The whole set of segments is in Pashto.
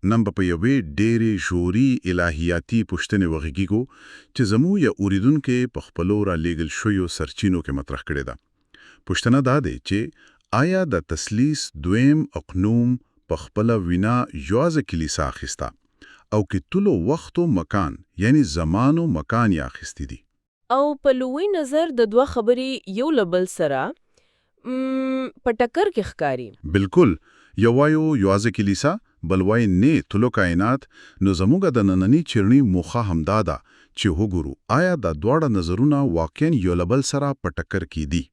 نن به په یوې ډېرې شعوري الهیاتي پوښتنې وغږیږو چې زموږ یا اوریدونکو په خپلو رالیږل شویو سرچینو کې مطرح کړې ده. پوښتنه دا دی چې آیا د تثلیث دویم اقنوم په خپله وینا یوازې کلیسا اخیسته او کتلو وخت و مکان یعنی زمان و مکان یې اخیستی دي؟ او په لوی نظر د دوه خبرې یو له بل سره په ټکر کې ښکاري. بالکل، یو وایو یوازې کلیسا، بل وایي نه ټولو کائنات. نو زموږ د نننۍ چیرنې موخه همدا ده چې وګورو آیا دا دواړه نظرونه واقعا یو له بل سره په ټکر کې دي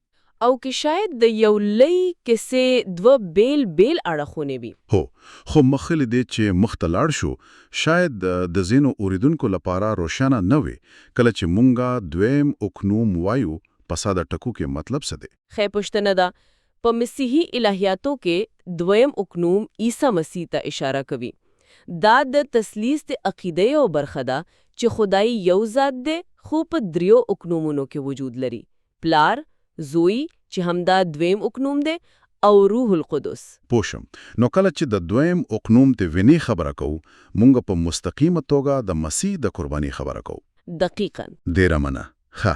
او که شاید د یو لوی کیسې دوه بیل اړخونه وي. هو، خو مخکې دې چې مخ ته لاړ شو، شاید د ځینو اوریدونکو لپاره روښانه نه وي کله چې مونږه دویم اقنوم وایو په ساده ټکو کې مطلب څه دی. ښه پوښتنه ده. په مسیحي الهیاتو کې دویم اقنوم عیسی مسیح ته اشاره کوي. دا د تثلیث د عقیدې یو برخه ده چې خدای یو ذات دی خو په دریو اقنومونو کې وجود لري: پلار، زوی چې همدا دویم اقنوم دی، او روح القدس. پوښم، نو کله چې د دویم اقنوم ته ویني خبره کوو، مونږ په مستقیمه توګه د مسیح د قرباني خبره کوو. دقیقاً. ډیره مننه. ښه،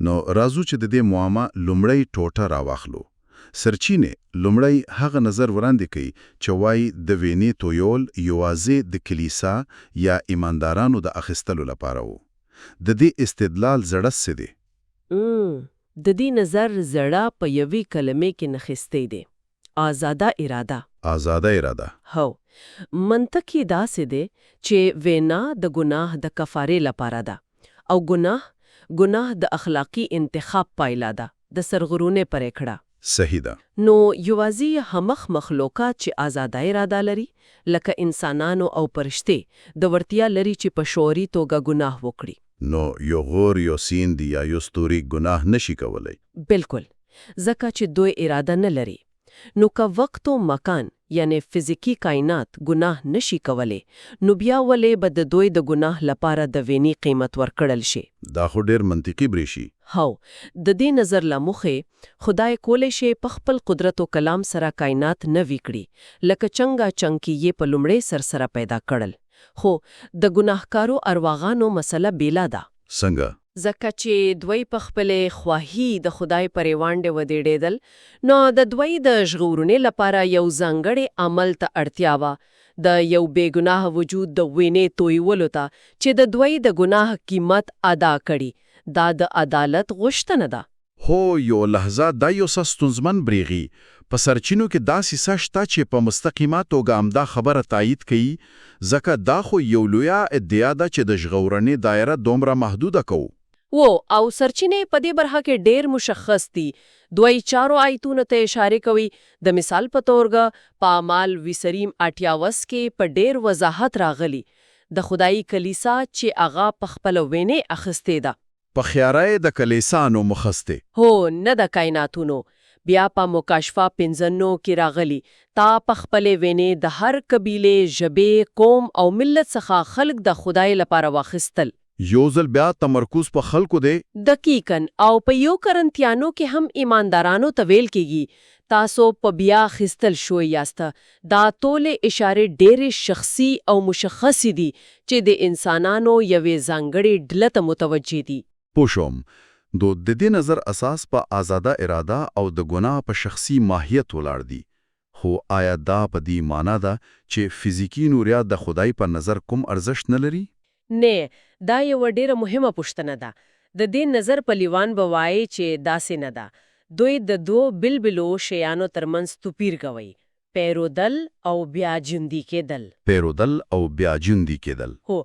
نو راځو چې د دې معما لومړی ټوټه راواخلو. سرچینې لومړی هغه نظر وړاندې کوي چې وایي د وینې تویول یوازې د کلیسا یا ایماندارانو د اخیستلو لپاره وو. د دې استدلال زړه څه دی؟ د دې نظر زړه په یوې کلمې کې نغښتی دی: آزاده اراده. آزاده اراده. هو، منطق یې داسې دی چې وینا د ګناه د کفارې لپاره ده او ګناه د اخلاقی انتخاب پایله ده، د سرغړونې پرېکړه. صحیح ده. نو یوازې همخ مخلوقات چې آزاده اراده لري لکه انسانانو او پرشته د ورتیا لري چې په شعوري توګه ګناه وکړي. نو یو غور، یو سیند یا یو ستوري ګناه نشي کولای. بالکل، ځکه چې دوی اراده نه لري. نو که وخت او مکان یعنی فزیکی کائنات ګناه نشي کولای، نو بیا ولې به د دوی د ګناه لپاره د ویني قیمت ورکړل شي؟ دا خو ډیر منطقي بریشي. هو، د دې نظر لمخې خدای کولی شي په خپل قدرت او کلام سره کائنات نوي کړي، لکه څنګه چې یې په لومړی سر سره پیدا کړل. خو د ګناهکارو ارواغانو مسله بیلا ده. څنګه؟ ځکه چې دوی په خپلې خواهی د خدای پرې وانډې ودېړېدل، نو د دوی د ژغورنې لپاره یو ځانګړی عمل ته اړتیا وه، د یو بې ګناه وجود د وینې تویولو ته چې د دوی د ګناه قیمت ادا کړي. دا د عدالت غوښتنه ده. هو، یو لحظه دا یو څه ستونزمن بریغي. په سرچینو کې داسې څه شته چې په مستقیمه توګه همدا خبره تایید کوي، ځکه دا خو یو لویه ادعا ده چې د ژغورنې دایره دومره محدوده کوو. او سرچینې په دې برخه کې ډېر مشخص دي. دوی چارو آیتونو ته اشاره کوي. د مثال په توګه په اعمال 28 کې په ډېر وضاحت راغلي د خدایي کلیسا چې هغه په خپل وینې اخیستې ده. په خیارای د کلیسانو مخسته. هو، نه د کائناتونو. بیا په مکاشفه 15 کې راغلي: تا په خپل وینې د هر قبیله، ژبې، قوم او ملت څخه خلق د خدای لپاره واخیستل. یو ځل بیا تمرکز په خلکو دی. دقیقاً. او په یو کرنتیانو کې هم ایماندارانو ته ویل کېږي: تاسو په بیا اخیستل شوي یاست. دا ټولې اشارې ډېرې شخصي او مشخصې دي چې د انسانانو یوې ځانګړې ډلې ته متوجه دي. پوښوم، د دې نظر اساس په آزاده اراده او د ګناه په شخصي ماهیت ولاړ دی. خو آیا دا په دې معنی ده چې فزیکی نوریات د خدای په نظر کوم ارزښت نه لري؟ نه، دا یو ډېره مهمه پوښتنه ده. د دې نظر پلیوان به وایي چې داسې نه ده. دوی د دوه بلبلو شیانو ترمنځ توپیر کوي: پیرودل او بیا ژوندي کېدل. پیرودل او بیا ژوندي کېدل. هو،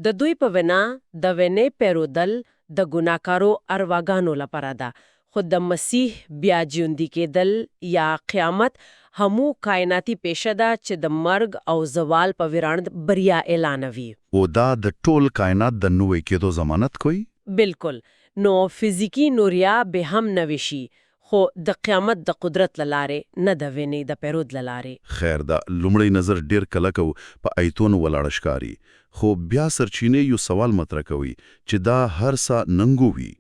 د دوی په وینا د وینې پیرودل د ګناهکارو ارواګانو لپاره ده، خو د مسیح بیا ژوندي کېدل یا قیامت همو کائناتي پیشه ده چې د مرګ او زوال په وړاندې بریا اعلانوي. او دا د ټول کائنات د نوې کېدو ضمانت کوي؟ بالکل. نو فزیکی نوریا به هم نوي شي، خو د قیامت د قدرت لاره، نه د وینې د پیرود لاره. خیر، دا لومړی نظر ډیر کلک په ایتون ولاړ ښکاري، خو بیا سرچینې یو سوال مطرح کوي چې دا هر څه ننګو وي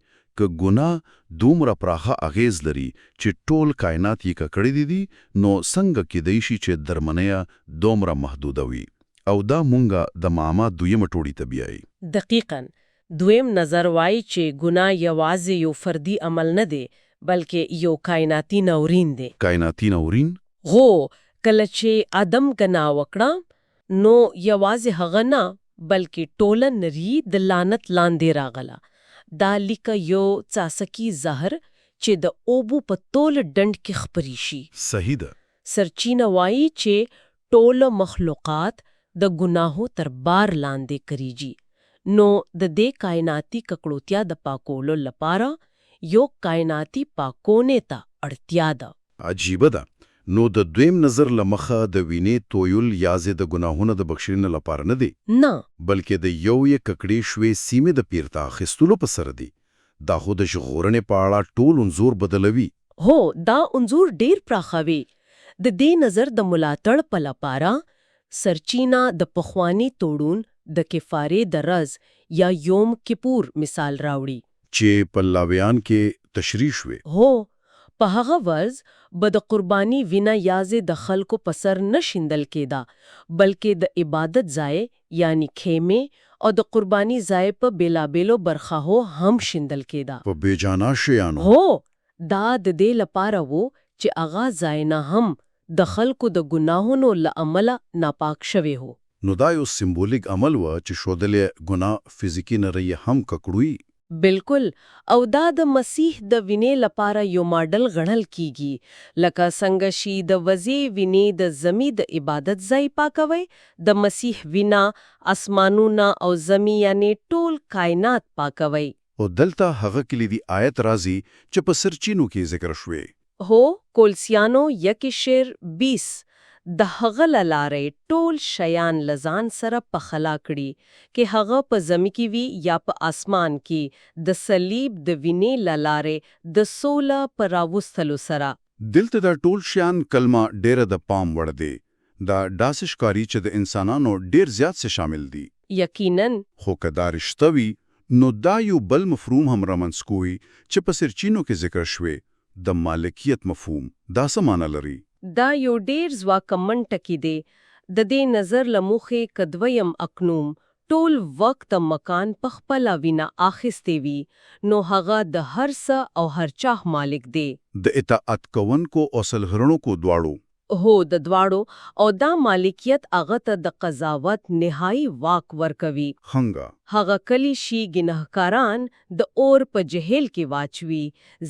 که ګناه دومره پراخه اغیز لري چې ټول کائنات یې ککړې دي، نو څنګه کېدای شي چې درمنیا دومره محدوده وي؟ او دا مونږه د ماما دویمه ټوړي ته بیایي. دقیقاً دویم نظر وای چې ګناه یوازې یو فردي عمل نه دی بلکې یو کائناتي ناورین دی. کائناتي ناورین؟ هو، کله چې آدم ګناه وکړه نو یوازې هغه نه بلکې ټوله نری د لعنت لاندې راغله. دا لیکه یو څاڅکی زهر چې د اوبو په ټول ډنډ کې خپري شي. صحیح ده. سرچینه وایي چې ټول مخلوقات د ګناهو تر بار لاندې کریږي. نو د دې کائناتي ککړوتیا د پاکولو لپاره یو کائناتي پاکونه ته اړتیا ده. عجیبه ده. نو د دویم نظر لمخه د وینې تویل یازې د ګناهونو د بخښنې لپاره نه دی، نه، بلکې د یو یې ککړې شوې سیمې د پیرته اخیستلو په سر دی. دا خو د ژغورنې په اړه ټول انځور بدلوي. هو، دا انځور ډیر پراخوي. د دې نظر د ملاتړ په لپاره سرچینه د پخوانی توړون د کفاره د رز یا یوم کپور مثال راوړي چې په لاویان کې تشریح شوی. هو، په هغه ورځ به د قرباني وینا یازې د خلکو په سر نه شیندل کېده بلکې د عبادت ځای یعنی خیمه او د قرباني ځای په بیلابیلو برخو هم شیندل کېده. په بیجانا شیانو. هو، دا د دې لپاره وو چې هغه ځای نه هم د خلکو د ګناهونو له امله ناپاک شوی هو. نو دا یو سمبولیک عمل و چې شودلې ګناه فزیکی نری هم ککړوي. بالکل، او دا د مسیح د وینې لپاره یو ماډل غړل کیږي. لکه څنګه چې د وزې وینې د زمي د عبادت ځای پاکوي، د مسیح وینا اسمانونه او زمي یعنی ټول کائنات پاکوي. او دلته هغه کلیدي آیت راځي چې په سرچینو کې ذکر شوی. هو، کولسیانو 1:20 د هغه لارې ټول شیان لزان سره پخلا کړي کې هغه په زمي کې وی یا په اسمان کې د صلیب د وینې لارې د سوله پر راوستلو سره. دلته دا ټول شیان کلمه ډیره د پام وړ دی. دا داسې ښکاري چې د انسانانو ډیر زیات څه شامل دي. یقیناً. خو که دا رښتیا وي نو دا یو بل مفهوم هم رامنځ کوي چې په سرچینو کې ذکر شوی د مالکیت مفهوم. دا څه معنی لري؟ دا یو ډیر ځواکمن ټکی دی. د دې نظر لموخه کدویم اقنوم ټول وخت مکان په خپل وینا اخیستي وي نو هغه د هر څه او هر چا مالک دی. د اطاعت کوونکو او سلغرونو کو دواړو. هو، د دواړو، او دا مالکیت هغه ته د قضاوت نهایی واک ورکوي. هغه کلی شي ګناهکاران د اور په جهل کې واچوي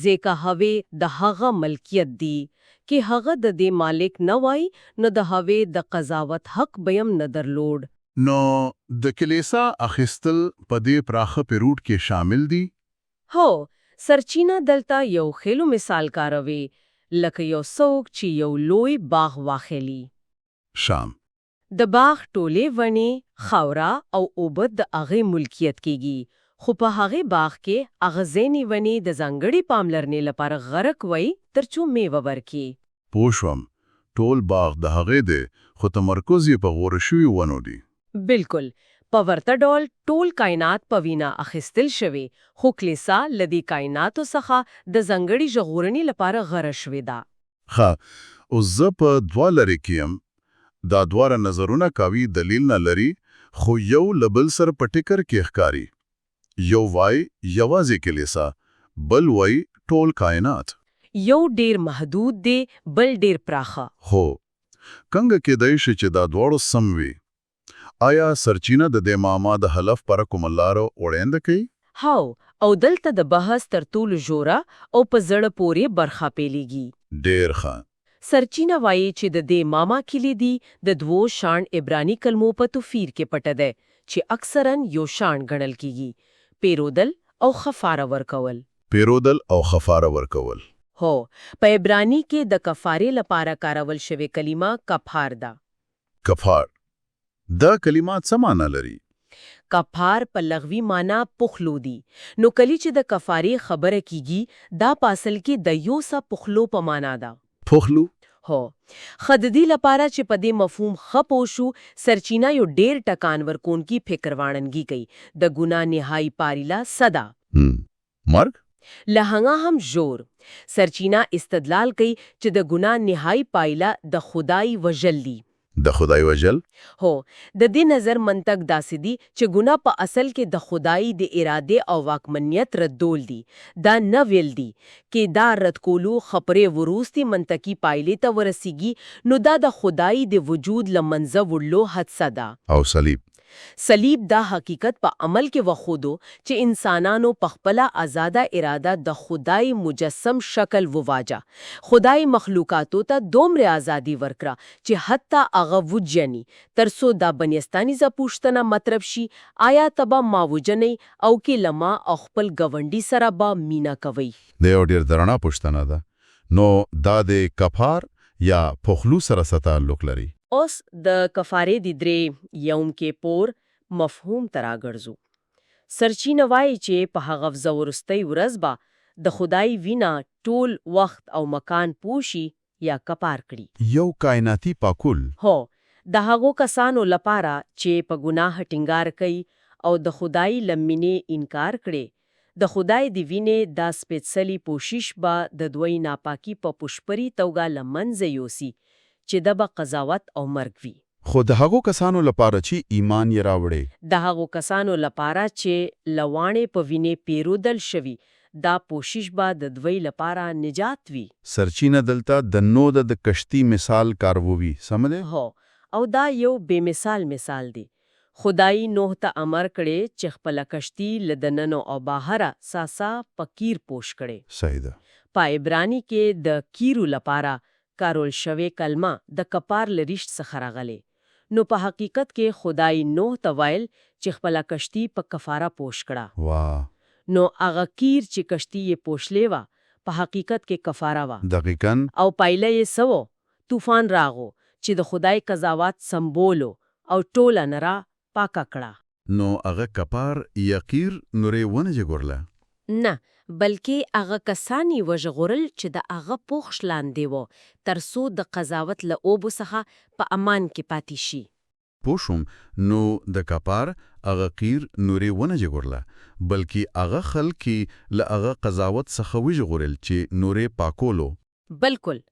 ځکه هوی د هغه ملکیت دی کې هغه د دې مالک نه وای نو د هوی د قضاوت حق بیم نه درلود. نو د کلیسا اخیستل په دې پراخه پیروډ کې شامل دي. هو، سرچینه دلته یو خېلو مثال کاروي لکه یو څوک چې یو لوی باغ واخلي. شام د باغ ټوله ونی خاورا او اوبد د هغه ملکیت کیږي خو په هغه باغ کې هغه ځینی ونی د ځانګړي پاملرنې لپاره غرق وای ترڅو میوه ورکړي. پوښوم ټول باغ د هغه دی خو تمرکز یې په غوړ شوي ونو دی. بالکل، په ورته ډول ټول کائنات په وینا اخیستل شوی خو کلیسا لدی کائناتو څخه د ځانګړي ژغورنې لپاره غره شوې ده. ښه، اوس زه په دوه لرې کیم. دا دواړه نظرونه کاوی دلیل نه لري خو یو لبل سر په ټکر کې ښکاري. یو وای یوازې کلیسا، بل وای ټول کائنات. یو ډیر محدود دی، بل ډیر پراخه. هو، څنګه کېدای شي چې دا دواړه سم وي؟ آیا سرچینه د دې ماما د حلف پر کوم لارو وړاندې کوي؟ هاو، او دلته د بحث تر ټولو جوړه او په زړه پورې برخه پیلېږي. ډیر ښه. سرچینه وایي چې د دې ماما کلیدي د دوو شان عبرانی کلمو په توفیر کې پټه ده چې اکثرا یو شان ګڼل کیږي: پیرودل او خفاره ورکول. پیرودل او خفاره ورکول. هو، په عبرانی کې د کفاره لپاره کارول شوی کلمه کفار ده. کفار دا کلمات څه معنی لري؟ کفار په لغوي معنی پخلو دي. نو کلی چې د کفاری خبره کیږي دا پاسل کې د یو څه پخلو په معنی ده. پخلو؟ هو، خددي لپاره چې په دې مفهوم خپو شو سرچینه یو ډیر ټکان ورکون کی فکر واننګي کوي د ګناه نهایی پاریلا صدا. مرګ؟ لهنګا هم جوړ. سرچینه استدلال کوي چې د ګناه نهایی پایله د خدای وجل دی. د خدای وجل هو د دې نظر منطق داسې دی چې ګناه په اصل کې د خدای د اراده او واکمنیت ردول دي دا نه ویل دي کې دا رد کولو خبرې وروستي منطقي پایلې ته ورسیږي نو دا د خدای د وجود لمنځه وړلو حادثه ده او صلیب صلیب دا حقیقت په عمل کې وخودو چې انسانانو په خپل آزاده اراده د خدای مجسم شکل وواجه خدای مخلوقاتو ته دومره ازادي ورکړه چې حتی هغه وجني ترسو دا بنیستانی زپوښتنه مطلب شي آیا تبا ماوجنی او کې لما او خپل گونډي سره با مینا کوي د یو ډیر درنه پوښتنه ده نو دا د کفار یا پخلو سره څه تعلق لري اوس د کفاره د درې یوم کې پور مفهوم ترا ګرځو سرچینه وایي چې په هغه ورستۍ ورځ به د خدای وینا ټول وخت او مکان پوشي یا کپار کړي یو کائناتی پاکول هو د هغو کسانو لپاره چې په ګناه ټینګار کوي او د خدای لمنې انکار کړي د خدای دی وینې د سپېڅلي پوشش به د دوی ناپاکي په پشپري توګه لمنځه یوسي چې د به قضاوت او مرګ وي خو د هغو کسانو لپاره چې ایمان یې راوړي د هغو کسانو لپاره چې لوانې په وینې پیرودل شوي دا پوشش به د دوی لپاره نجات وي سرچینه دلته د نو د کشتی مثال کاروي سمده هو او دا یو بے مثال دی خدای نوح ته امر کړي چې خپل کشتی لدننو او بهره ساسا پکیر پوش کړي صحیح ده په عبرانی کې د کیرو لپاره کارول شوی کلمه د کپار لریشت څخه راغلی نو په حقیقت کې خدای نوح ته ویل چې خپل کشتی په کفاره پوش کړه واه نو هغه کیر چې کشتی یې پوشلې و په حقیقت کې کفاره و دقیقاً او پایله یې سو طوفان راغو چې د خدای قضاوت سمبولو او ټوله نرا پاکه کړه نو هغه کپار یقیر نورې ونه جګورله نه بلکې هغه کسانی وژغورل چې د هغه پوښ لاندې وو ترڅو د قضاوت له اوبو څخه په امان کې پاتې شي پوښوم نو د کپار هغه قیر نورې ونه جګورله بلکې هغه خلک له هغه قضاوت څخه وژغورل چې نورې پاکولو بالکل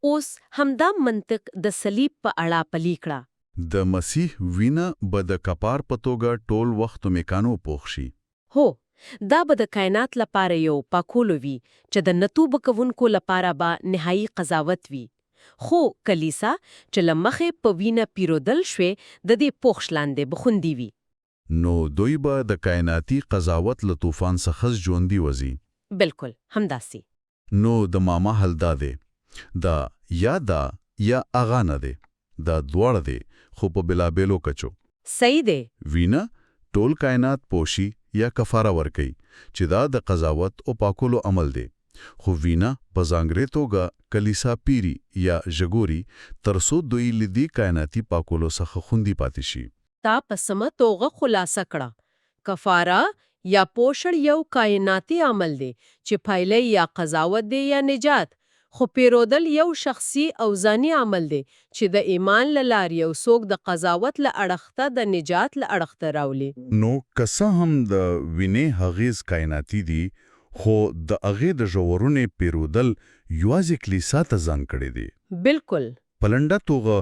اوس همدا منطق د صلیب په اړه پلی کړه د مسیح وینه به د کپار په توګه ټول وخت میکانو پوښ شي هو دا به د کائنات لپاره یو پاکولو وي چې د نتوب کوونکو لپاره به نهایی قضاوت وي خو کلیسا چې لمخه په وینه پیرودل شوي د دې پوښ لاندې بخوندي وي نو دوی به د کائناتی قضاوت له طوفان څخه ژوندي وځي بالکل همداسي نو د ماما حل دا یا اغا نه دی دا دواړه دی خو په بلابلو کچو صحیح دی وینه ټول کائنات پوشي یا کفاره ورکي چې دا د قضاوت او پاکولو عمل دی خو وینا په ځانګړې توګه کلیسا پیری یا ژغوري ترڅو دوی لدی کائناتی پاکولو څخه خوندي پاتې شي تا په سم توګه خلاصه کړه کفاره یا پوشړ یو کائناتی عمل دی چې پایله یا قضاوت دی یا نجات خو پیرودل یو شخصي او ځاني عمل دی چې د ایمان لار یو څوک د قضاوت له اړخته د نجات له اړخته راولي نو کسه هم د وینې هغیز کائناتی دی خو د هغې د ژغورنې پیرودل یوازې کلیسا ته ځان کړی دی بالکل پلنډه توګه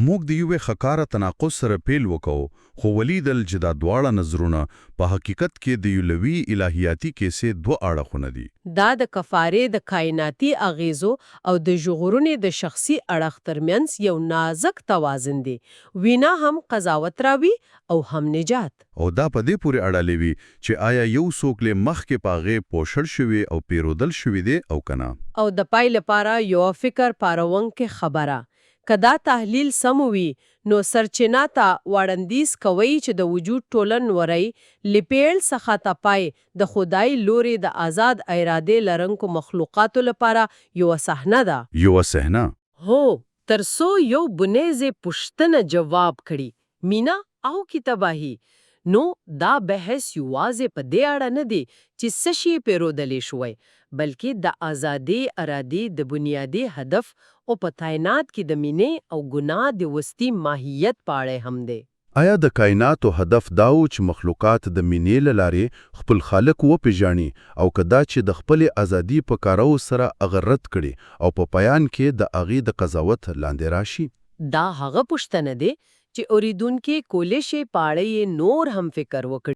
موږ د یوې ښکاره تناقض سره پیل وکړو خو ولیدل چې دا دواړه نظرونه په حقیقت کې د یو لوی الهیاتي کیسې دوه اړخونه دي دا د کفارې د کائناتی اغیزو او د ژغورنې د شخصي اړخ ترمنځ یو نازک توازن دی وینا هم قضاوت راوي او هم نجات او دا په دې پورې اړه لوي چې آیا یو څوک له مخکې پاغه پوښل شوی او پیرودل شوی دی او کنه او د پای لپاره یو فکر پارونکې خبره کدا تحلیل سموي نو سرچینه ته وړاندیز کوي چې د وجود ټولن ورای لپیل څخه تپای د خدای لوري د آزاد اراده لرونکو مخلوقاتو لپاره یو صحنه هو ترسو یو بنیزه پښتنه جواب کړي مینا او کتاباهي نو دا بحث یوازې په دې اړه نه دی چې څه شی پیرودلې شوی بلکې د ازادي ارادي د بنیادی هدف او په کائنات کې د مینې او ګناه د وستی ماهیت پاړې هم دی آیا د کائنات او هدف داو چې مخلوقات د مینې لاره خپل خالق و پیژني او کدا چې د خپل ازادي په کارو سره اغرت کړي او په بیان کې د اغي د قضاوت لاندې راشي دا هغه پوښتنه ده چې اوریدونکي کولی شي په اړه یې نور هم فکر وکړي.